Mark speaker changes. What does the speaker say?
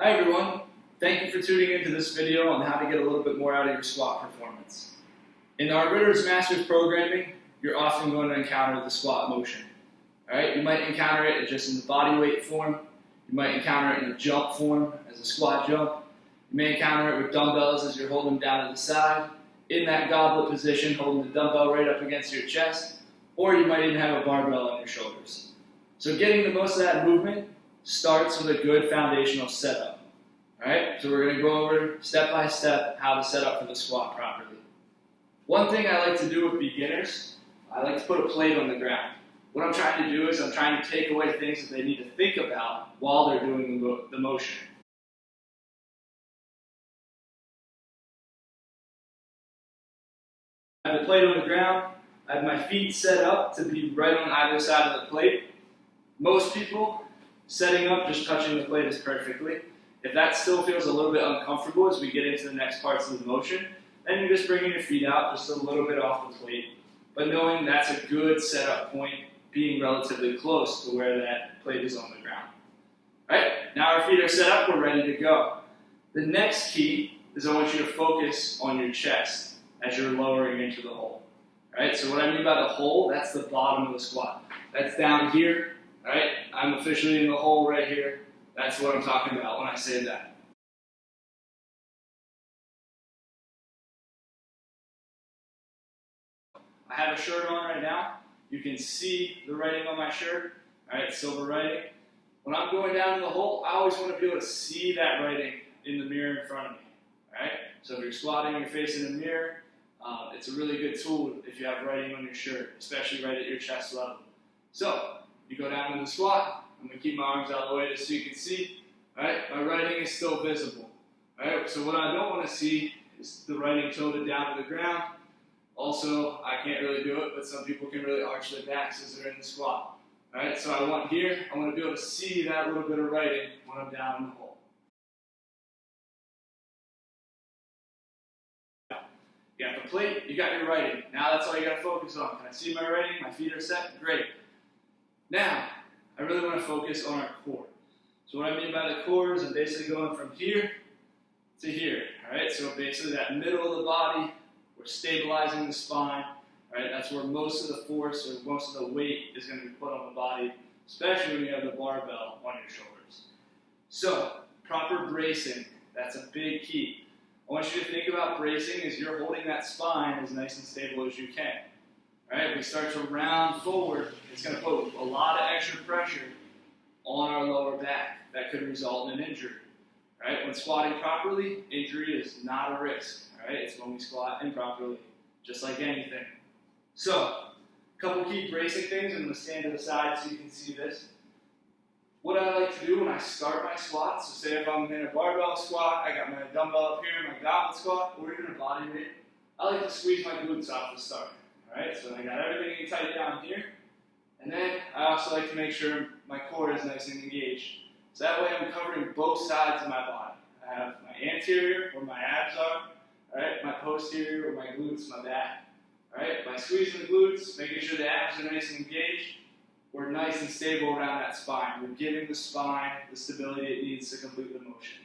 Speaker 1: Hi everyone, thank you for tuning into this video on how to get a little bit more out of your squat performance. In our Ritter's Masters programming, you're often going to encounter the squat motion. Alright, you might encounter it just in the body weight form, you might encounter it in a jump form as a squat jump, you may encounter it with dumbbells as you're holding them down to the side, in that goblet position holding the dumbbell right up against your chest, or you might even have a barbell on your shoulders. So getting the most of that movement starts with a good foundational setup. Alright, so we're going to go over step by step how to set up for the squat properly. One thing I like to do with beginners, I like to put a plate on the ground. What I'm trying to do is I'm trying to take away things that they need to think about while they're doing the motion. I have the plate on the ground, I have my feet set up to be right on either side of the plate. Most people, setting up, just touching the plate is perfectly. If that still feels a little bit uncomfortable as we get into the next parts of the motion, then you're just bringing your feet out just a little bit off the plate. But knowing that's a good setup point, being relatively close to where that plate is on the ground. Alright, now our feet are set up, we're ready to go. The next key is I want you to focus on your chest as you're lowering into the hole. Alright, so what I mean by the hole, that's the bottom of the squat. That's down here. Alright, I'm officially in the hole right here. That's what I'm talking about when I say that. I have a shirt on right now. You can see the writing on my shirt. Alright, silver writing. When I'm going down in the hole, I always want to be able to see that writing in the mirror in front of me. Alright, so if you're squatting, you're facing a mirror, it's a really good tool if you have writing on your shirt, especially right at your chest level. So, you go down in the squat, I'm going to keep my arms out of the way just so you can see. Alright, my writing is still visible. Alright, so what I don't want to see is the writing tilted down to the ground. Also, I can't really do it, but some people can really arch their backs as they're in the squat. Alright, so I want to be able to see that little bit of writing when I'm down in the hole. You got the plate, you got your writing. Now that's all you got to focus on. Can I see my writing? My feet are set? Great. Now, I really want to focus on our core. So what I mean by the core is I'm basically going from here to here. Alright, so basically that middle of the body, we're stabilizing the spine. Alright, that's where most of the force or most of the weight is going to be put on the body, especially when you have the barbell on your shoulders. So, proper bracing, that's a big key. I want you to think about bracing as you're holding that spine as nice and stable as you can. Alright, if we start to round forward, it's going to put a lot of extra pressure on our lower back. That could result in an injury. Alright, when squatting properly, injury is not a risk. Alright, it's when we squat improperly, just like anything. So, a couple key bracing things. I'm going to stand to the side so you can see this. What I like to do when I start my squat, so say if I'm in a barbell squat, I got my dumbbell up here, my goblet squat, or even a body weight, I like to squeeze my glutes off to start. Alright, so I got everything tight down here, and then I also like to make sure my core is nice and engaged. So that way I'm covering both sides of my body. I have my anterior, where my abs are, alright, my posterior, where my glutes, my back. Alright, by squeezing the glutes, making sure the abs are nice and engaged, we're nice and stable around that spine. We're giving the spine the stability it needs to complete the motion.